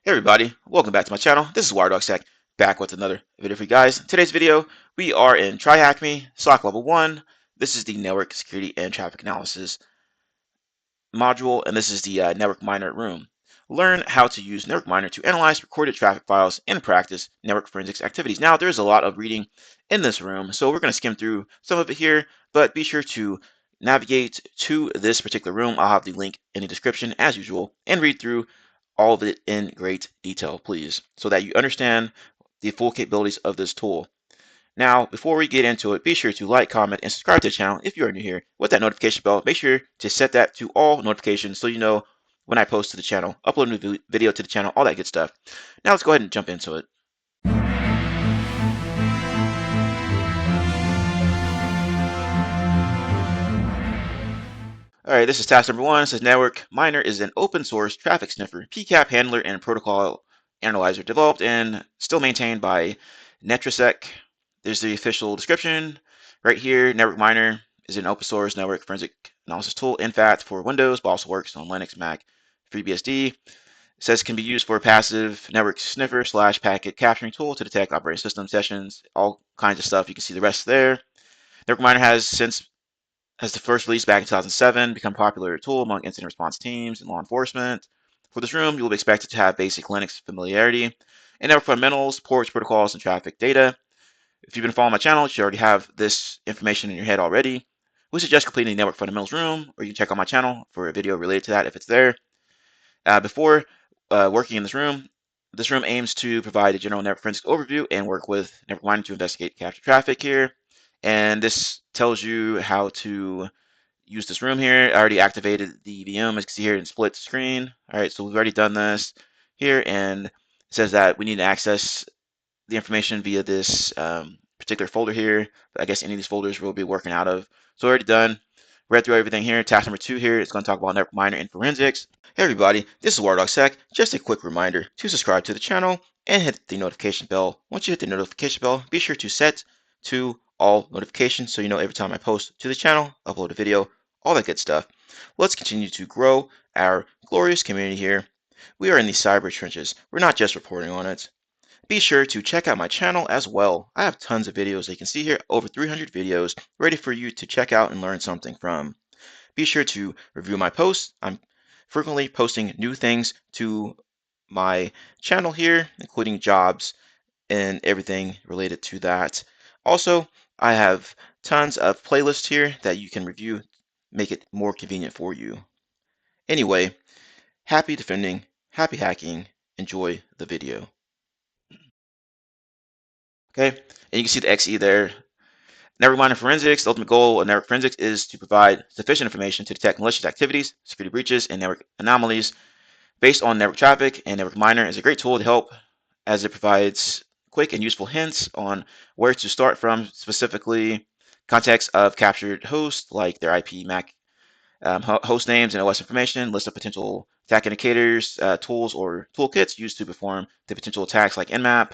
Hey everybody, welcome back to my channel. This is WireDogSec, back with another video for you guys. In today's video, we are in TryHackMe SOC Level 1. This is the network security and traffic analysis module, and this is the network miner room. Learn how to use network miner to analyze recorded traffic files and practice network forensics activities. Now, there's a lot of reading in this room, so we're going to skim through some of it here, but be sure to navigate to this particular room. I'll have the link in the description as usual, and read through all of it in great detail, please, so that you understand the full capabilities of this tool. Now, before we get into it, be sure to like, comment, and subscribe to the channel if you are new here. With that notification bell, make sure to set that to all notifications so you know when I post to the channel, upload a new video to the channel, all that good stuff. Now let's go ahead and jump into it. All right, this is task number 1. It says NetworkMiner is an open source traffic sniffer, PCAP handler, and protocol analyzer developed and still maintained by NetworkSec. There's the official description right here. NetworkMiner is an open source network forensic analysis tool, in fact, for Windows, but also works on Linux, Mac, FreeBSD. It says can be used for a passive network sniffer / packet capturing tool to detect operating system sessions, all kinds of stuff. You can see the rest there. NetworkMiner has since the first release back in 2007 become a popular tool among incident response teams and law enforcement. For this room, you will be expected to have basic Linux familiarity and network fundamentals, ports, protocols, and traffic data. If you've been following my channel, you already have this information in your head already. We suggest completing the network fundamentals room, or you can check out my channel for a video related to that if it's there. Before working in this room aims to provide a general network forensics overview and work with network mining to investigate capture traffic here. And this tells you how to use this room here. I already activated the VM, as you can see here in split screen. All right, so we've already done this here, and it says that we need to access the information via this particular folder here. I guess any of these folders we'll be working out of. So already done. Read through everything here. Task number 2 here is going to talk about network miner and forensics. Hey everybody, this is WireDogSec. Just a quick reminder to subscribe to the channel and hit the notification bell. Once you hit the notification bell, be sure to set to all notifications so you know every time I post to the channel, upload a video, all that good stuff. Let's continue to grow our glorious community here. We are in the cyber trenches. We're not just reporting on it. Be sure to check out my channel as well. I have tons of videos that you can see here, over 300 videos ready for you to check out and learn something from. Be sure to review my posts. I'm frequently posting new things to my channel here, including jobs and everything related to that. Also, I have tons of playlists here that you can review, make it more convenient for you. Anyway, happy defending, happy hacking, enjoy the video. Okay, and you can see the XE there. Network mining forensics, the ultimate goal of network forensics is to provide sufficient information to detect malicious activities, security breaches, and network anomalies based on network traffic. And network miner is a great tool to help as it provides quick and useful hints on where to start from, specifically context of captured hosts like their IP, MAC, host names, and OS information, list of potential attack indicators, tools or toolkits used to perform the potential attacks like Nmap.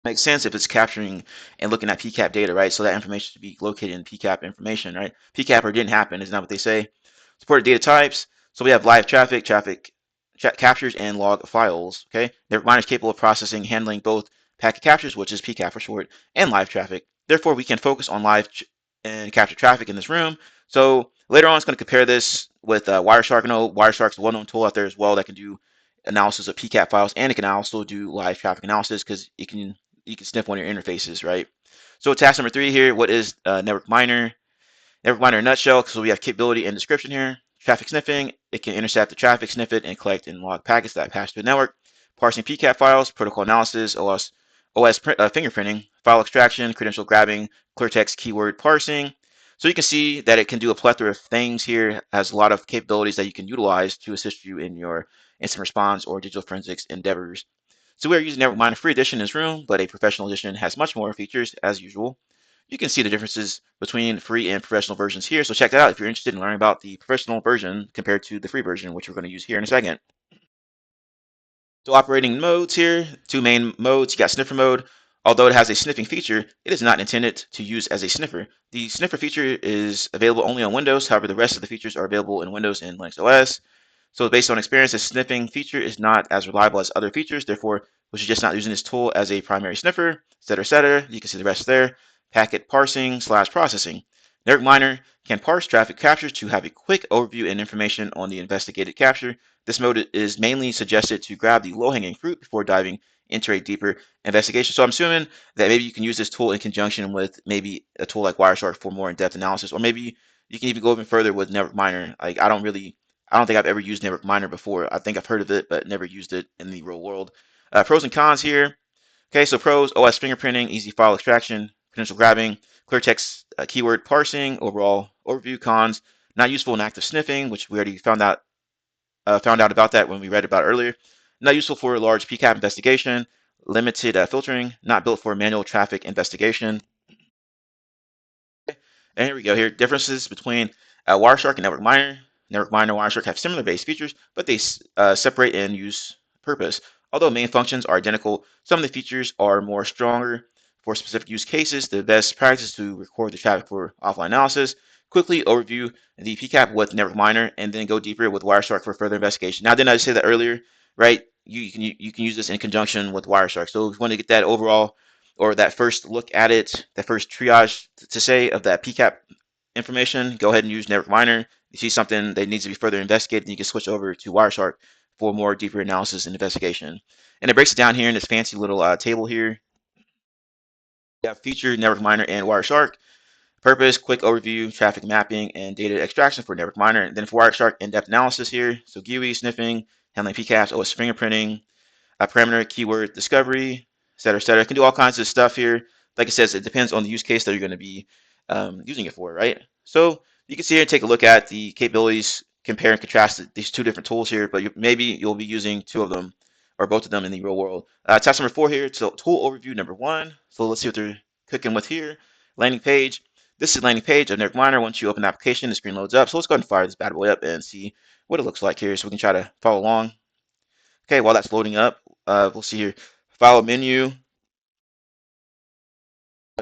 Makes sense if it's capturing and looking at PCAP data, right? So that information should be located in PCAP information, right? PCAP or didn't happen, isn't that what they say? Supported data types. So we have live traffic, captures, and log files, okay? Network miner is capable of processing, handling both packet captures, which is PCAP for short, and live traffic. Therefore, we can focus on live and capture traffic in this room. So later on, it's going to compare this with Wireshark. I know Wireshark's a well-known tool out there as well that can do analysis of PCAP files, and it can also do live traffic analysis because you can sniff one of your interfaces, right? So task number 3 here, what is network miner? Network miner in a nutshell, so we have capability and description here. Traffic sniffing, it can intercept the traffic, sniff it, and collect and log packets that pass through the network. Parsing PCAP files, protocol analysis, OS fingerprinting, file extraction, credential grabbing, clear text keyword parsing. So you can see that it can do a plethora of things here, has a lot of capabilities that you can utilize to assist you in your incident response or digital forensics endeavors. So we are using Network Miner Free Edition in this room, but a professional edition has much more features as usual. You can see the differences between free and professional versions here. So check that out if you're interested in learning about the professional version compared to the free version, which we're going to use here in a second. So operating modes here, 2 main modes. You got sniffer mode. Although it has a sniffing feature, it is not intended to use as a sniffer. The sniffer feature is available only on Windows. However, the rest of the features are available in Windows and Linux OS. So based on experience, a sniffing feature is not as reliable as other features. Therefore, we should just not using this tool as a primary sniffer, et cetera, et cetera. You can see the rest there. Packet parsing / processing. Network Miner can parse traffic captures to have a quick overview and information on the investigated capture. This mode is mainly suggested to grab the low-hanging fruit before diving into a deeper investigation. So I'm assuming that maybe you can use this tool in conjunction with maybe a tool like Wireshark for more in-depth analysis, or maybe you can even go even further with Network Miner. Like I don't think I've ever used Network Miner before. I think I've heard of it, but never used it in the real world. Pros and cons here. Okay, so pros: OS fingerprinting, easy file extraction, credential grabbing, clear text keyword parsing, overall overview. Cons: not useful in active sniffing, which we already found out about that when we read about it earlier. Not useful for a large PCAP investigation. Limited filtering, not built for manual traffic investigation. And here we go. Here, differences between Wireshark and Network Miner. Network Miner and Wireshark have similar base features, but they separate in use purpose. Although main functions are identical, some of the features are more stronger for specific use cases. The best practice is to record the traffic for offline analysis, quickly overview the PCAP with Network Miner, and then go deeper with Wireshark for further investigation. Now, didn't I say that earlier, right? You can use this in conjunction with Wireshark. So if you want to get that overall or that first look at it, that first triage to say of that PCAP information, go ahead and use Network Miner. You see something that needs to be further investigated, you can switch over to Wireshark for more deeper analysis and investigation. And it breaks it down here in this fancy little table here. You have featured Network Miner and Wireshark. Purpose, quick overview, traffic mapping, and data extraction for Network Miner. And then for Wireshark, in-depth analysis here. So GUI, sniffing, handling PCAPs, OS fingerprinting, parameter, keyword discovery, et cetera, et cetera. It can do all kinds of stuff here. Like it says, it depends on the use case that you're going to be using it for, right? So you can see here, take a look at the capabilities, compare and contrast these two different tools here, but maybe you'll be using two of them or both of them in the real world. Task number 4 here, so tool overview number 1. So let's see what they're cooking with here. Landing page. This is landing page of Network Miner. Once you open the application, the screen loads up. So let's go ahead and fire this bad boy up and see what it looks like here so we can try to follow along. Okay, while that's loading up, we'll see here. File menu,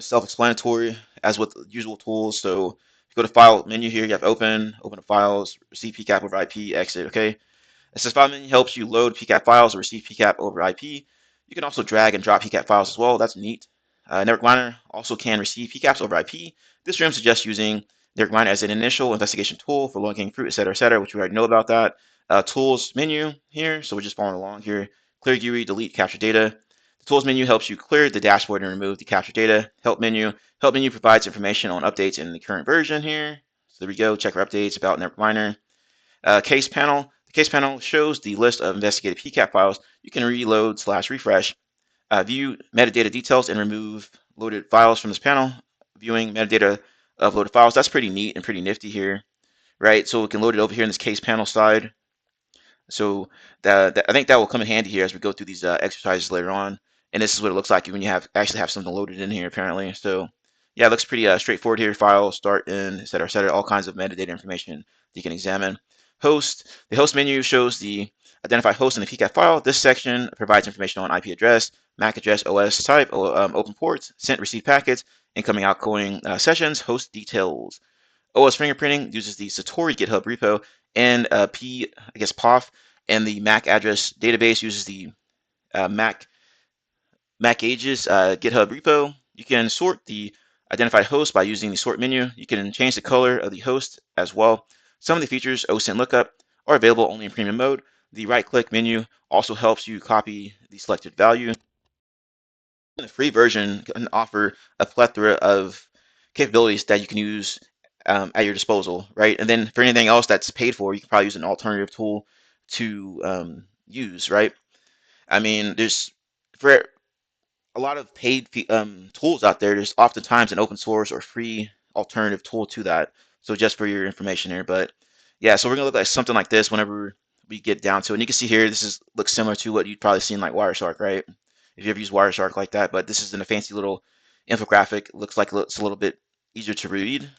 self-explanatory as with usual tools. So if you go to file menu here, you have open the files, receive PCAP over IP, exit. Okay, it says file menu helps you load PCAP files or receive PCAP over IP. You can also drag and drop PCAP files as well. That's neat. Network Miner also can receive PCAPs over IP. This room suggests using Network Miner as an initial investigation tool for low-hanging fruit, et cetera, which we already know about that. Tools menu here, so we're just following along here. Clear GUI, delete capture data. The tools menu helps you clear the dashboard and remove the capture data. Help menu provides information on updates in the current version here. So there we go. Check our updates about Network Miner. Case panel. The case panel shows the list of investigated PCAP files. You can reload / refresh. View metadata details and remove loaded files from this panel. Viewing metadata of loaded files. That's pretty neat and pretty nifty here, right? So we can load it over here in this case panel side. So I think that will come in handy here as we go through these exercises later on. And this is what it looks like when you actually have something loaded in here, apparently. So yeah, it looks pretty straightforward here. File, start, in, et cetera, all kinds of metadata information that you can examine. Host. The host menu shows the identify host in the PCAP file. This section provides information on IP address, MAC address, OS type, open ports, sent, received packets, incoming, outgoing sessions, host details. OS fingerprinting uses the Satori GitHub repo and POF, and the MAC address database uses the MAC Ages GitHub repo. You can sort the identified host by using the sort menu. You can change the color of the host as well. Some of the features OSINT lookup are available only in premium mode. The right-click menu also helps you copy the selected value. The free version can offer a plethora of capabilities that you can use at your disposal, right? And then for anything else that's paid for, you can probably use an alternative tool to use, right? I mean, there's for a lot of paid tools out there, there's oftentimes an open source or free alternative tool to that. So just for your information here, but yeah, so we're gonna look at something like this whenever we get down to it. And you can see here, looks similar to what you'd probably seen like Wireshark, right? If you ever use Wireshark like that, but this is in a fancy little infographic. It looks like it's a little bit easier to read.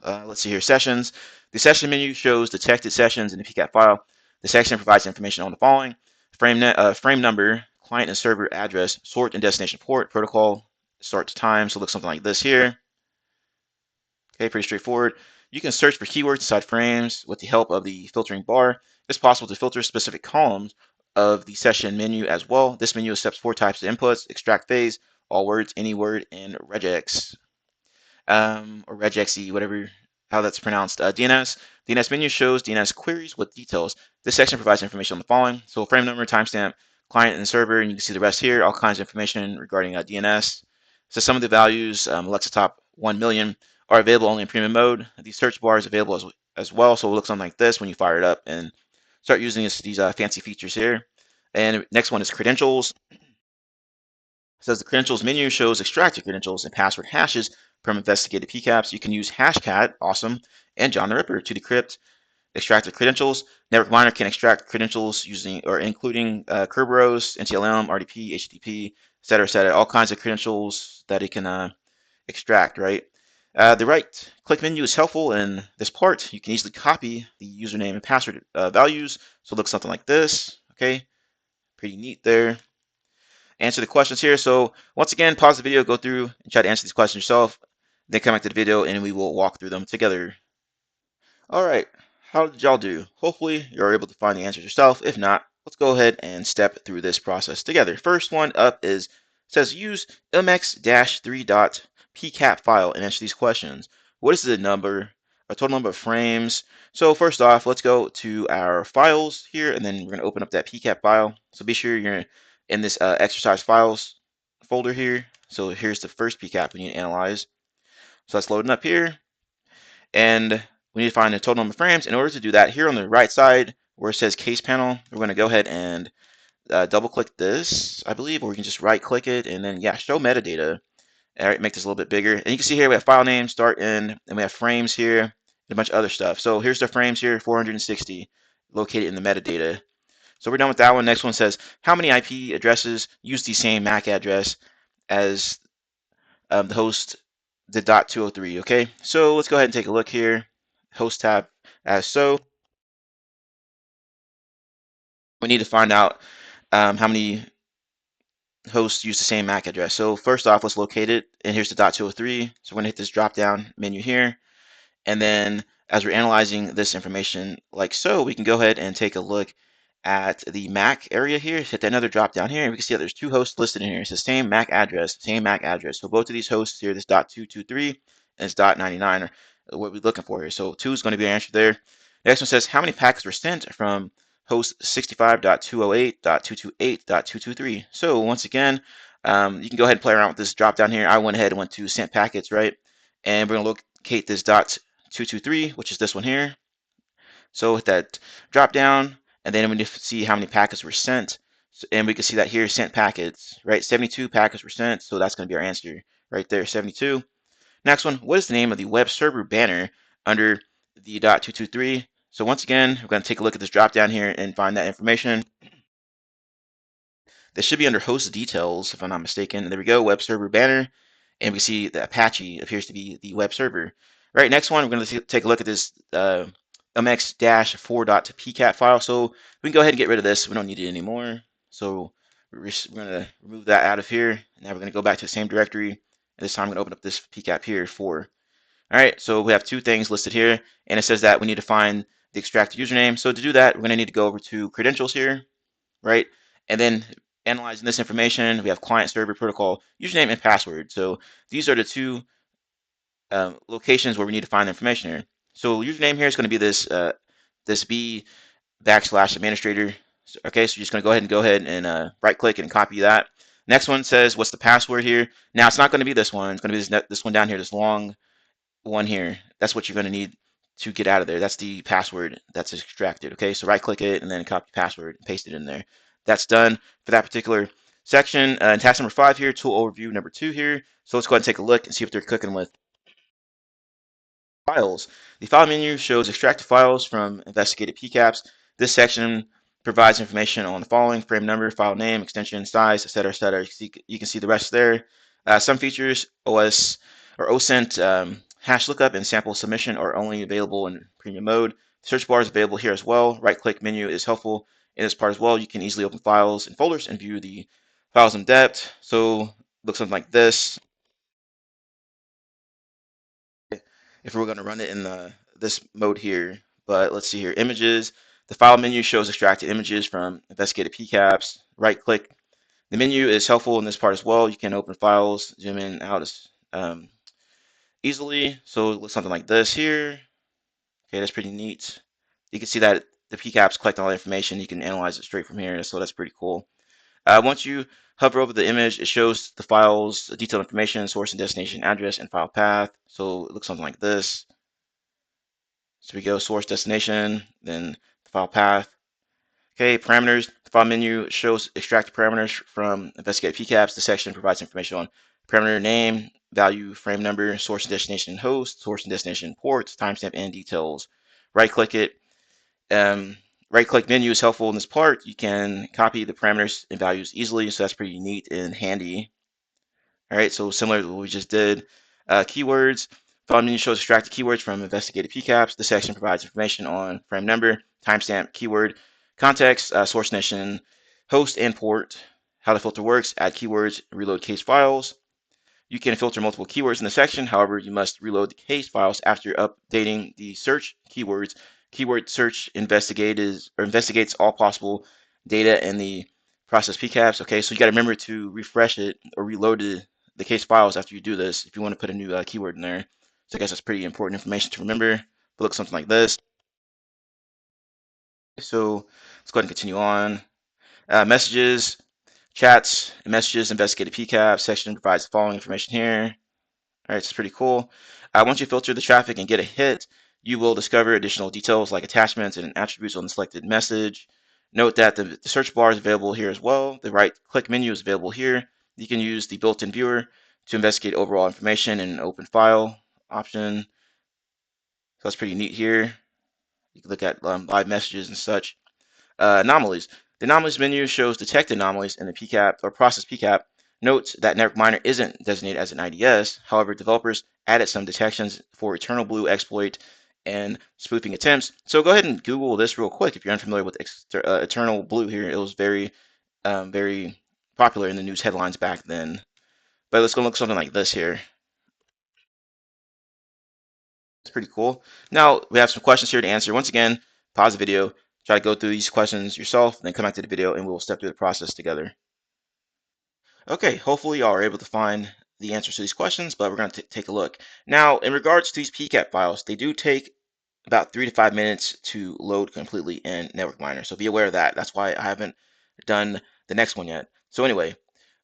Let's see here, sessions. The session menu shows detected sessions in the PCAP file. The section provides information on the following: frame number, client and server address, sort and destination port, protocol, start time. So it looks something like this here. Okay, pretty straightforward. You can search for keywords inside frames with the help of the filtering bar. It's possible to filter specific columns of the session menu as well. This menu accepts 4 types of inputs: extract phase, all words, any word, and regex, or regexe, whatever how that's pronounced. DNS menu shows DNS queries with details. This section provides information on the following: so frame number, timestamp, client, and server, and you can see the rest here. All kinds of information regarding DNS. So some of the values, Alexa top 1 million, are available only in premium mode. The search bar is available as well, so it looks something like this when you fire it up and start using these fancy features here. And next one is credentials. It says the credentials menu shows extracted credentials and password hashes from investigated PCAPs. You can use Hashcat, awesome, and John the Ripper to decrypt extracted credentials. NetworkMiner can extract credentials using or including Kerberos, NTLM, RDP, HTTP, et cetera, all kinds of credentials that it can extract, right? The right click menu is helpful in this part. You can easily copy the username and password values. So it looks something like this, okay? Pretty neat there. Answer the questions here. So once again, pause the video, go through and try to answer these questions yourself. Then come back to the video and we will walk through them together. All right, how did y'all do? Hopefully you're able to find the answers yourself. If not, let's go ahead and step through this process together. First one up says use mx-3.pcap file and answer these questions. What is the total number of frames? So first off, let's go to our files here, and then we're going to open up that PCAP file. So be sure you're in this exercise files folder here. So here's the first PCAP we need to analyze. So that's loading up here. And we need to find the total number of frames. In order to do that, here on the right side where it says case panel, we're going to go ahead and double click this, I believe, or we can just right click it and then, yeah, show metadata. All right, make this a little bit bigger. And you can see here we have file name, start, end, and we have frames here, and a bunch of other stuff. So here's the frames here, 460, located in the metadata. So we're done with that one. Next one says, how many IP addresses use the same MAC address as the host, the .203, okay? So let's go ahead and take a look here. Host tab as so. We need to find out how many hosts use the same MAC address. So first off, let's locate it. And here's the .203. So we're going to hit this drop down menu here. And then as we're analyzing this information like so, we can go ahead and take a look at the MAC area here. Hit another drop down here, and we can see that there's 2 hosts listed in here. It's the same MAC address, same MAC address. So both of these hosts here, this .223 and this .99, are what we're looking for here. So 2 is going to be our answer there. Next one says, how many packets were sent from host 65.208.228.223? So once again, you can go ahead and play around with this drop down here. I went ahead and went to sent packets, right? And we're going to locate this .223, which is this one here. So with that drop down, and then we need to see how many packets were sent. And we can see that here, sent packets, right? 72 packets were sent. So that's going to be our answer right there, 72. Next one, what is the name of the web server banner under the .223? So once again, we're going to take a look at this drop down here and find that information. This should be under host details, if I'm not mistaken. There we go, web server banner. And we see the Apache appears to be the web server. All right, next one, we're going to take a look at this mx-4.pcat file. So we can go ahead and get rid of this. We don't need it anymore. So we're going to remove that out of here. Now we're going to go back to the same directory. And this time I'm going to open up this PCAP here, 4. All right, so we have 2 things listed here. And it says that we need to find the extracted username. So to do that, we're going to need to go over to credentials here, right? And then analyzing this information, we have client, server, protocol, username, and password. So these are the 2 locations where we need to find the information here. So username here is going to be this this b/administrator. Okay, so you're just going to go ahead and right click and copy that. Next one says, what's the password here? Now it's not going to be this one. It's going to be this one down here, this long one here. That's what you're going to need to get out of there. That's the password that's extracted. Okay, so right click it and then copy password and paste it in there. That's done for that particular section. And task number 5 here, tool overview number 2 here. So let's go ahead and take a look and see what they're cooking with. Files. The file menu shows extracted files from investigated PCAPs. This section provides information on the following: frame number, file name, extension, size, etc., etc. You can see the rest there. Some features, OS or OSINT hash lookup and sample submission, are only available in premium mode. The search bar is available here as well. Right-click menu is helpful in this part as well. You can easily open files and folders and view the files in depth. So looks something like this. if we're going to run it in this mode here. But let's see here, images. The file menu shows extracted images from investigated PCAPs. Right click. The menu is helpful in this part as well. You can open files, zoom in, out easily. So it looks something like this here. Okay, that's pretty neat. You can see that the PCAPs collect all the information. You can analyze it straight from here. So that's pretty cool. Once you hover over the image, it shows the file's detailed information, source and destination address, and file path. So it looks something like this. So we go source destination, then the file path. Okay, parameters. The file menu shows extracted parameters from investigated PCAPs. The section provides information on parameter name, value, frame number, source and destination host, source and destination ports, timestamp, and details. Right click it. Right click menu is helpful in this part. You can copy the parameters and values easily, so that's pretty neat and handy. All right, so similar to what we just did. Keywords. File menu shows extracted keywords from investigated PCAPs. The section provides information on frame number, timestamp, keyword, context, source nation, host, and port. How the filter works: add keywords, reload case files. You can filter multiple keywords in the section. However, you must reload the case files after updating the search keywords. Keyword search investigates all possible data in the process PCAPs. Okay, so you got to remember to refresh it or reload the case files after you do this if you want to put a new keyword in there. So I guess that's pretty important information to remember. It looks something like this. So let's go ahead and continue on. Messages, chats, and messages, investigated PCAP section provides the following information here. All right, it's pretty cool. Once you filter the traffic and get a hit, you will discover additional details like attachments and attributes on the selected message. Note that the search bar is available here as well. The right-click menu is available here. You can use the built-in viewer to investigate overall information in an open file option. So that's pretty neat here. You can look at live messages and such. Anomalies. The anomalies menu shows detect anomalies in the PCAP or process PCAP. Note that NetworkMiner isn't designated as an IDS. However, developers added some detections for Eternal Blue exploit and spoofing attempts. So go ahead and Google this real quick if you're unfamiliar with Eternal Blue here. It was very popular in the news headlines back then. But let's go look something like this here. It's pretty cool. Now we have some questions here to answer. Once again, pause the video, try to go through these questions yourself, then come back to the video and we'll step through the process together. Okay, hopefully y'all are able to find the answers to these questions, but we're going to take a look. Now, in regards to these PCAP files, they do take about 3 to 5 minutes to load completely in NetworkMiner. So be aware of that. That's why I haven't done the next one yet. So anyway,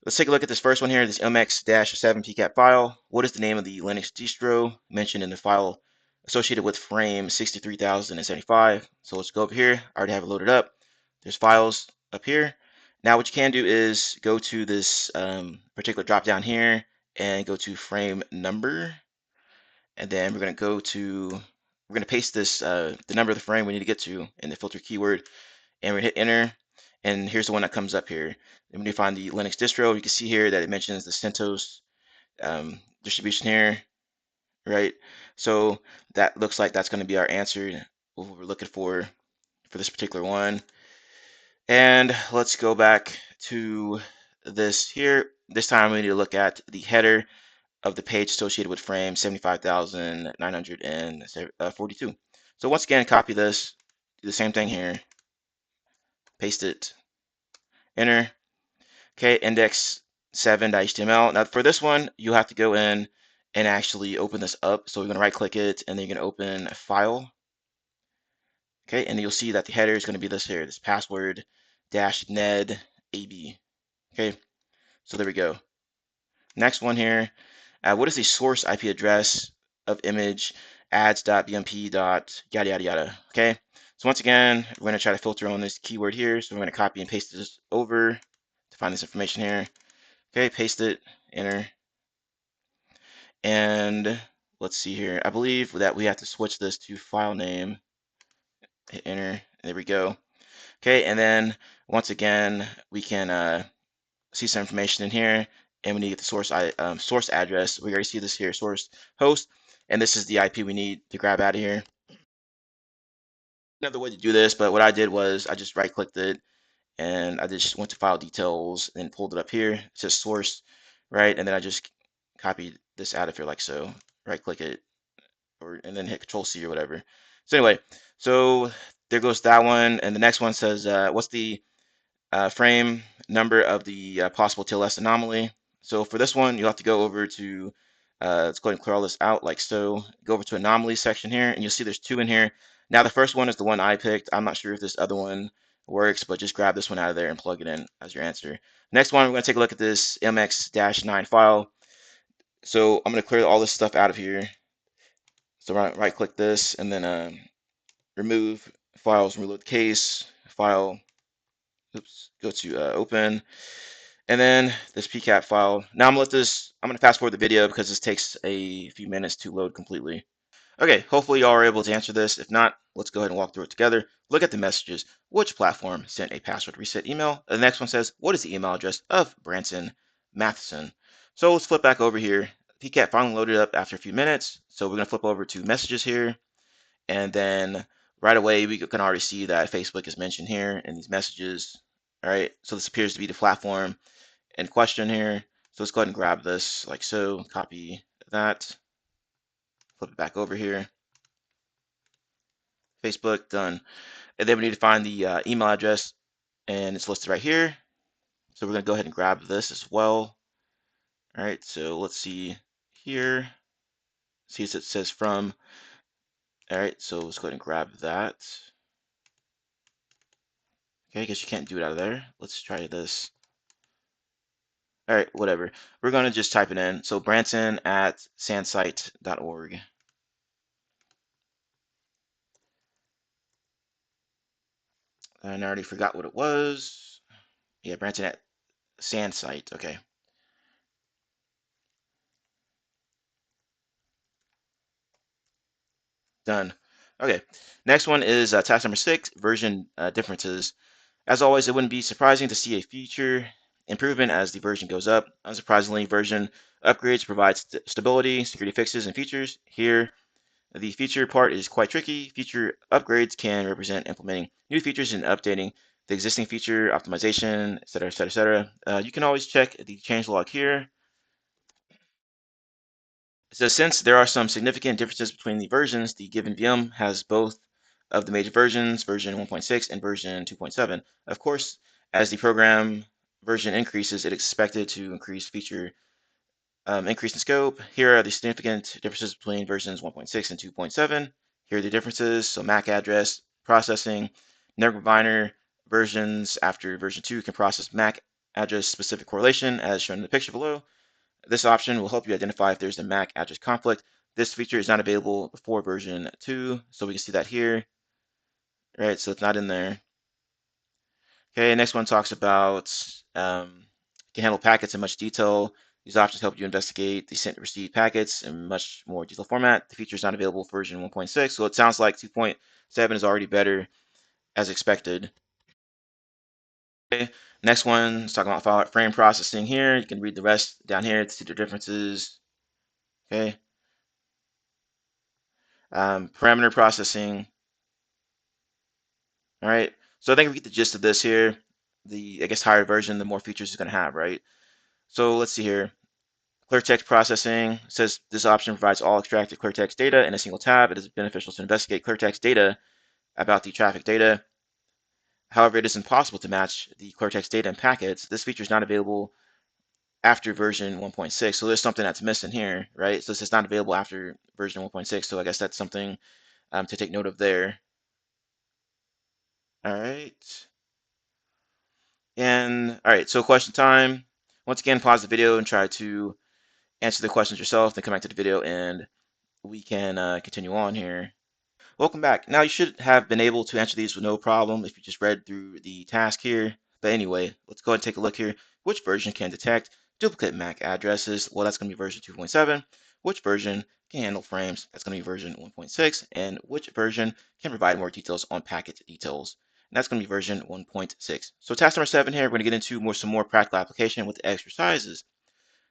let's take a look at this first one here, this MX-7 PCAP file. What is the name of the Linux distro mentioned in the file associated with frame 63,075? So let's go over here. I already have it loaded up. There's files up here. Now what you can do is go to this particular drop down here and go to frame number. And then we're going to paste this, the number of the frame we need to get to in the filter keyword. And we're going to hit enter. And here's the one that comes up here. And when you find the Linux distro, you can see here that it mentions the CentOS distribution here, right? So that looks like that's going to be our answer, what we're looking for this particular one. And let's go back to this here. This time we need to look at the header of the page associated with frame 75,942. So once again, copy this, do the same thing here, paste it, enter. Okay, index7.html. Now for this one, you have to go in and actually open this up. So we're going to right click it and then you're going to open a file. Okay, and you'll see that the header is going to be this here, this password -ned ab. Okay, so there we go. Next one here, what is the source IP address of image ads.bmp. Yada yada yada. Okay, so once again, we're going to try to filter on this keyword here. So we're going to copy and paste this over to find this information here. Okay, paste it, enter. And let's see here. I believe that we have to switch this to file name. Hit enter. There we go. Okay, and then once again, we can see some information in here, and we need to get the source address. We already see this here, source host, and this is the IP we need to grab out of here. Another way to do this, but what I did was I just right-clicked it, and I just went to file details and pulled it up here. It says source, right? And then I just copied this out of here like so. Right-click it, and then hit Control C or whatever. So anyway, so there goes that one, and the next one says, what's the frame number of the possible TLS anomaly? So for this one, you'll have to go over to, let's go ahead and clear all this out like so. Go over to anomalies section here, and you'll see there's two in here. Now the first one is the one I picked. I'm not sure if this other one works, but just grab this one out of there and plug it in as your answer. Next one, we're going to take a look at this MX-9 file. So I'm going to clear all this stuff out of here. So right click this and then remove files, reload case, file, oops, go to open, and then this PCAP file. Now I'm going to fast forward the video because this takes a few minutes to load completely. Okay, hopefully y'all are able to answer this. If not, let's go ahead and walk through it together. Look at the messages. Which platform sent a password reset email? The next one says, what is the email address of Branson Matheson? So let's flip back over here. PCAP finally loaded up after a few minutes. So we're going to flip over to messages here. And then right away, we can already see that Facebook is mentioned here in these messages. All right, so this appears to be the platform in question here. So let's go ahead and grab this like so, copy that, flip it back over here. Facebook, done. And then we need to find the email address, and it's listed right here. So we're going to go ahead and grab this as well. All right, so let's see here. See, it says from. All right, so let's go ahead and grab that. Okay, I guess you can't do it out of there. Let's try this. All right, whatever. We're going to just type it in. So Branson at sansite.org. And I already forgot what it was. Yeah, Branson at Sansite. Okay. Done. Okay. Next one is task number 6, version differences. As always, it wouldn't be surprising to see a feature improvement as the version goes up. Unsurprisingly, version upgrades provide stability, security fixes, and features. Here, the feature part is quite tricky. Feature upgrades can represent implementing new features and updating the existing feature, optimization, etc., etc., etc. You can always check the changelog here. So since there are some significant differences between the versions, the given VM has both of the major versions, version 1.6 and version 2.7. Of course, as the program version increases, it is expected to increase increase in scope. Here are the significant differences between versions 1.6 and 2.7. Here are the differences. So MAC address processing, NetworkMiner versions after version 2 can process MAC address specific correlation as shown in the picture below. This option will help you identify if there's a MAC address conflict. This feature is not available before version 2, so we can see that here. Right, so it's not in there. Okay, next one talks about can handle packets in much detail. These options help you investigate the sent and received packets in much more detailed format. The feature is not available for version 1.6, so it sounds like 2.7 is already better as expected. Okay, next one is talking about file frame processing here. You can read the rest down here to see the differences. Okay. Parameter processing. All right. So I think we get the gist of this here. The, I guess, higher version, the more features it's going to have, right? So let's see here. Clear text processing says this option provides all extracted clear text data in a single tab. It is beneficial to investigate clear text data about the traffic data. However, it is impossible to match the clear text data in packets. This feature is not available after version 1.6. So there's something that's missing here, right? So this is not available after version 1.6. So I guess that's something to take note of there. All right. And all right, so question time. Once again, pause the video and try to answer the questions yourself, then come back to the video and we can continue on here. Welcome back. Now you should have been able to answer these with no problem if you just read through the task here. But anyway, let's go ahead and take a look here. Which version can detect duplicate MAC addresses? Well, that's going to be version 2.7. Which version can handle frames? That's going to be version 1.6. And which version can provide more details on packet details? And that's going to be version 1.6. So task number 7 here, we're going to get into some more practical application with exercises.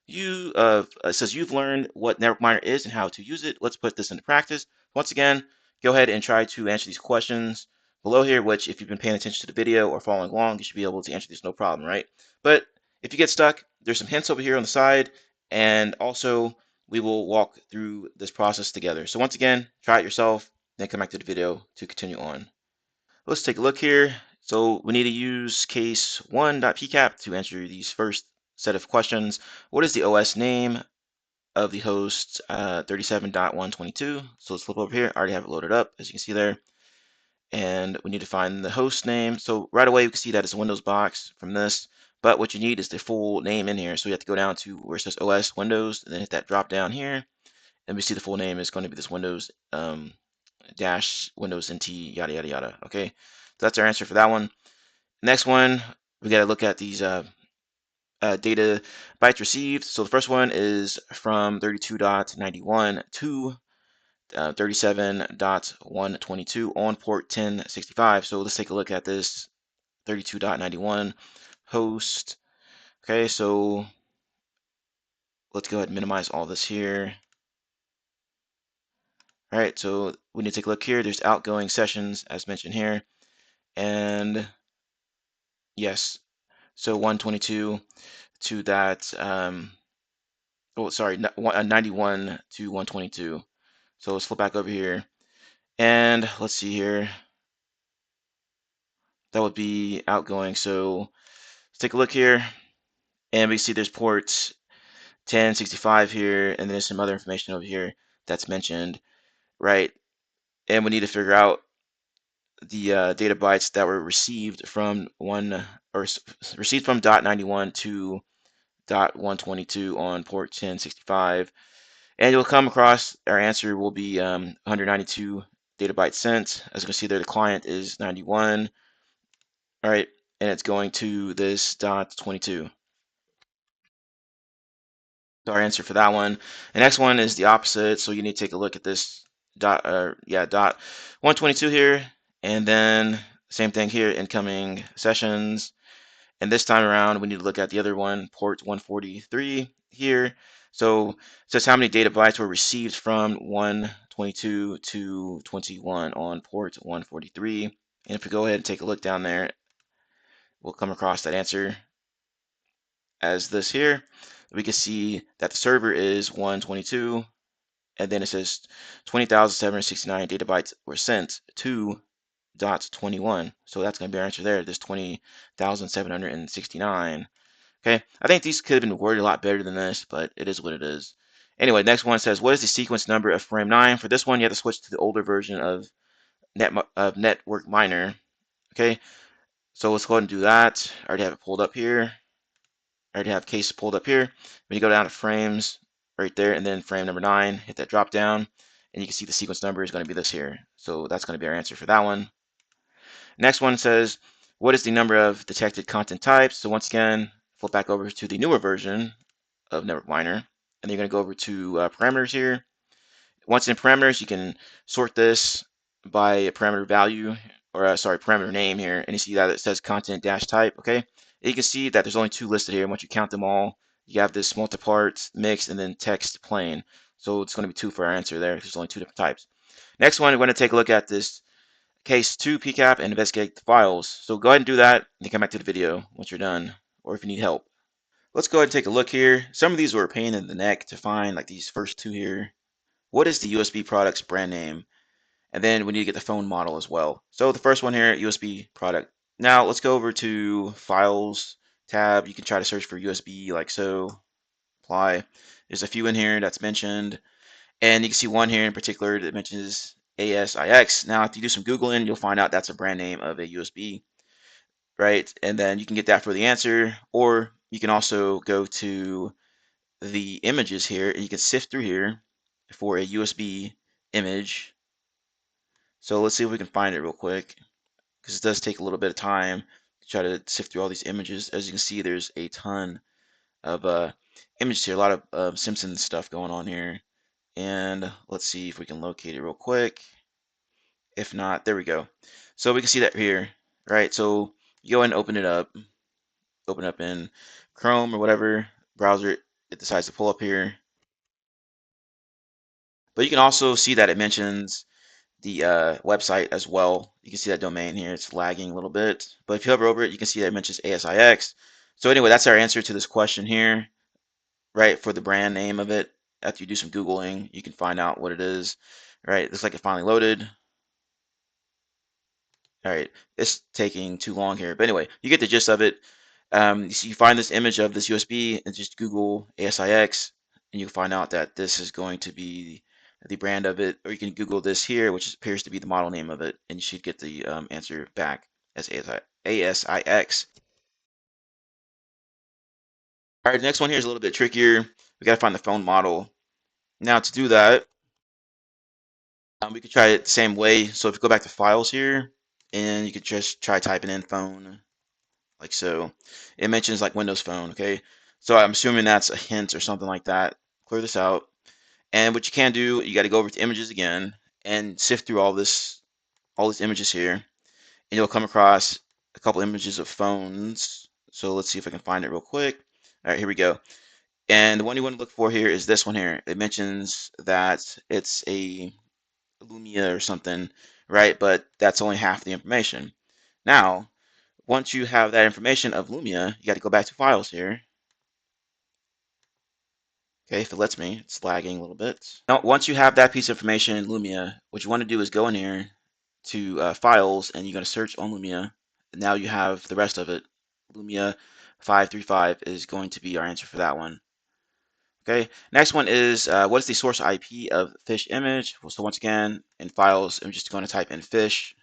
It says you've learned what NetworkMiner is and how to use it. Let's put this into practice. Once again, go ahead and try to answer these questions below here, which if you've been paying attention to the video or following along, you should be able to answer these no problem, right? But if you get stuck, there's some hints over here on the side, and also we will walk through this process together. So once again, try it yourself, then come back to the video to continue on. Let's take a look here. So we need to use case 1.pcap to answer these first set of questions. What is the OS name of the host 37.122? So let's flip over here. I already have it loaded up, as you can see there. And we need to find the host name. So right away, we can see that it's a Windows box from this. But what you need is the full name in here. So you have to go down to where it says OS Windows, and then hit that drop down here. And we see the full name is going to be this Windows dash Windows NT yada yada yada. Okay, so that's our answer for that one. Next one, we got to look at these data bytes received. So the first one is from 32.91 to 37.122 on port 1065. So let's take a look at this 32.91 host. Okay, so let's go ahead and minimize all this here. All right, so we need to take a look here. There's outgoing sessions as mentioned here. And yes, so 122 to that, oh, sorry, 91 to 122. So let's flip back over here. And let's see here. That would be outgoing. So let's take a look here. And we see there's ports 1065 here, and then there's some other information over here that's mentioned, right? And we need to figure out the data bytes that were received from received from .91 to .122 on port 1065. And you'll come across our answer will be 192 data bytes sent. As you can see there, the client is 91. All right, and it's going to this .22. So our answer for that one. The next one is the opposite. So you need to take a look at this dot 122 here, and then same thing here, incoming sessions. And this time around, we need to look at the other one, port 143 here. So it says how many data bytes were received from 122 to 21 on port 143. And if we go ahead and take a look down there, we'll come across that answer as this here. We can see that the server is 122, and then it says 20,769 data bytes were sent to .21. So that's going to be our answer there, this 20,769. Okay, I think these could have been worded a lot better than this, but it is what it is. Anyway, next one says, what is the sequence number of frame 9? For this one, you have to switch to the older version of NetworkMiner. Okay, so let's go ahead and do that. I already have it pulled up here. I already have case pulled up here. When you go down to frames right there, and then frame number 9, hit that drop down, and you can see the sequence number is going to be this here. So that's going to be our answer for that one. Next one says, what is the number of detected content types? So once again, flip back over to the newer version of NetworkMiner, and then you're going to go over to parameters here. Once in parameters, you can sort this by parameter value, or parameter name here, and you see that it says content dash type. Okay, and you can see that there's only 2 listed here. Once you count them all, you have this multi-part, mixed, and then text plain. So it's going to be 2 for our answer there. There's only 2 different types. Next one, we're going to take a look at this case 2 PCAP and investigate the files. So go ahead and do that, and come back to the video once you're done, or if you need help. Let's go ahead and take a look here. Some of these were a pain in the neck to find, like these first 2 here. What is the USB product's brand name? And then we need to get the phone model as well. So the first one here, USB product. Now let's go over to Files tab. You can try to search for USB like so. Apply. There's a few in here that's mentioned. And you can see one here in particular that mentions ASIX. Now if you do some Googling, you'll find out that's a brand name of a USB, right? And then you can get that for the answer. Or you can also go to the images here, and you can sift through here for a USB image. So let's see if we can find it real quick, because it does take a little bit of time to try to sift through all these images. As you can see, there's a ton of images here, a lot of Simpsons stuff going on here. And let's see if we can locate it real quick. If not, there we go. So we can see that here, right? So you go and open it up in Chrome or whatever browser it decides to pull up here. But you can also see that it mentions the website as well. You can see that domain here. It's lagging a little bit. But if you hover over it, you can see that it mentions ASIX. So anyway, that's our answer to this question here, right, for the brand name of it. after you do some Googling, you can find out what it is. All right, looks like it finally loaded. All right, it's taking too long here. But anyway, you get the gist of it. You find this image of this USB and just Google ASIX, and you'll find out that this is going to be the brand of it. Or you can Google this here, which appears to be the model name of it, and you should get the answer back as ASIX. All right, the next one here is a little bit trickier. We got to find the phone model. Now, to do that, we could try it the same way. So if you go back to files here, and you could just try typing in phone, like so. It mentions like Windows Phone, okay? So I'm assuming that's a hint or something like that. Clear this out. And what you can do, you got to go over to images again and sift through all these images here, and you'll come across a couple images of phones. So let's see if I can find it real quick. All right, here we go. And the one you want to look for here is this one here. It mentions that it's a Lumia or something, right? But that's only half the information. Now, once you have that information of Lumia, you got to go back to files here. Okay, if it lets me, it's lagging a little bit. Now, once you have that piece of information in Lumia, what you want to do is go in here to files, and you're going to search on Lumia. Now you have the rest of it. Lumia 535 is going to be our answer for that one. Okay, next one is what is the source IP of fish image? Well, so once again, in files, I'm just going to type in fish,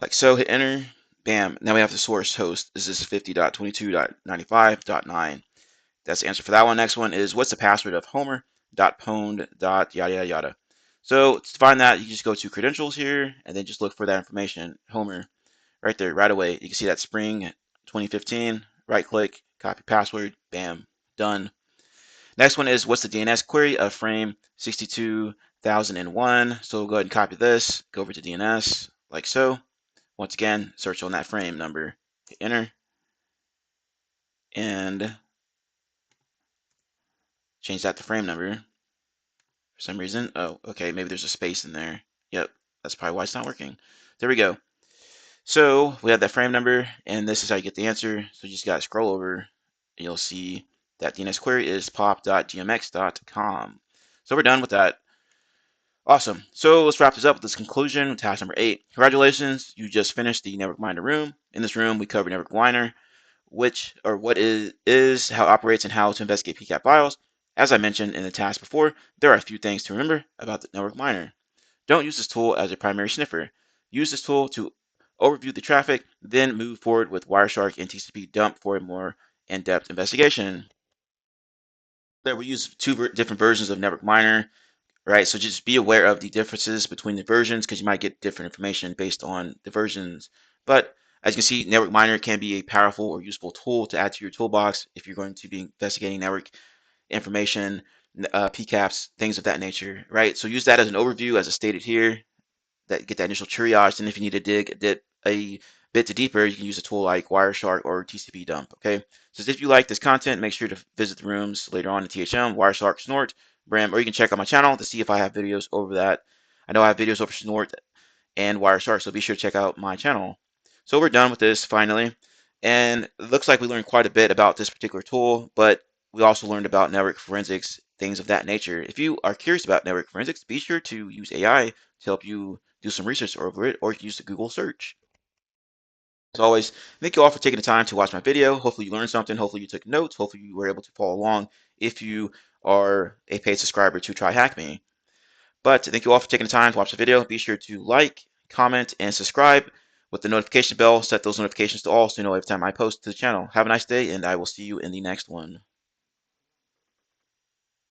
like so, hit enter, bam. Now we have the source host. This is 50.22.95.9. That's the answer for that one. Next one is what's the password of homer.pwned. Yada yada yada. So to find that, you just go to credentials here and then just look for that information. Homer, right there, right away. You can see that spring 2015. Right click, copy password, bam, done. Next one is what's the DNS query of frame 62,001. So we'll go ahead and copy this, go over to DNS like so. Once again, search on that frame number, hit enter, and change that to frame number for some reason. Oh, okay, maybe there's a space in there. Yep, that's probably why it's not working. There we go. So we have that frame number, and this is how you get the answer. So you just got to scroll over, and you'll see that DNS query is pop.gmx.com. So we're done with that. Awesome. So let's wrap this up with this conclusion, task number 8. Congratulations, you just finished the Network Miner room. In this room, we cover Network Miner, what is, how it operates, and how to investigate PCAP files. As I mentioned in the task before, there are a few things to remember about the Network Miner. Don't use this tool as a primary sniffer. Use this tool to overview the traffic, then move forward with Wireshark and TCP dump for a more in-depth investigation. There we use two different versions of Network Miner. Right, so just be aware of the differences between the versions because you might get different information based on the versions. But as you can see, Network Miner can be a powerful or useful tool to add to your toolbox if you're going to be investigating network information, PCAPs, things of that nature. Right, so use that as an overview, as I stated here, that get that initial triage. And if you need to dig a bit deeper, you can use a tool like Wireshark or TCP dump. Okay, so if you like this content, make sure to visit the rooms later on in THM, Wireshark, Snort, Bram, or you can check out my channel to see if I have videos over that. I know I have videos over Snort and Wireshark, so be sure to check out my channel. So we're done with this finally, and it looks like we learned quite a bit about this particular tool, but we also learned about network forensics, things of that nature. If you are curious about network forensics, be sure to use AI to help you do some research over it, or you can use the Google search. As always, thank you all for taking the time to watch my video. Hopefully you learned something. Hopefully you took notes. Hopefully you were able to follow along if you are a paid subscriber to TryHackMe. But thank you all for taking the time to watch the video. Be sure to like, comment, and subscribe with the notification bell. Set those notifications to all so you know every time I post to the channel. Have a nice day, and I will see you in the next one.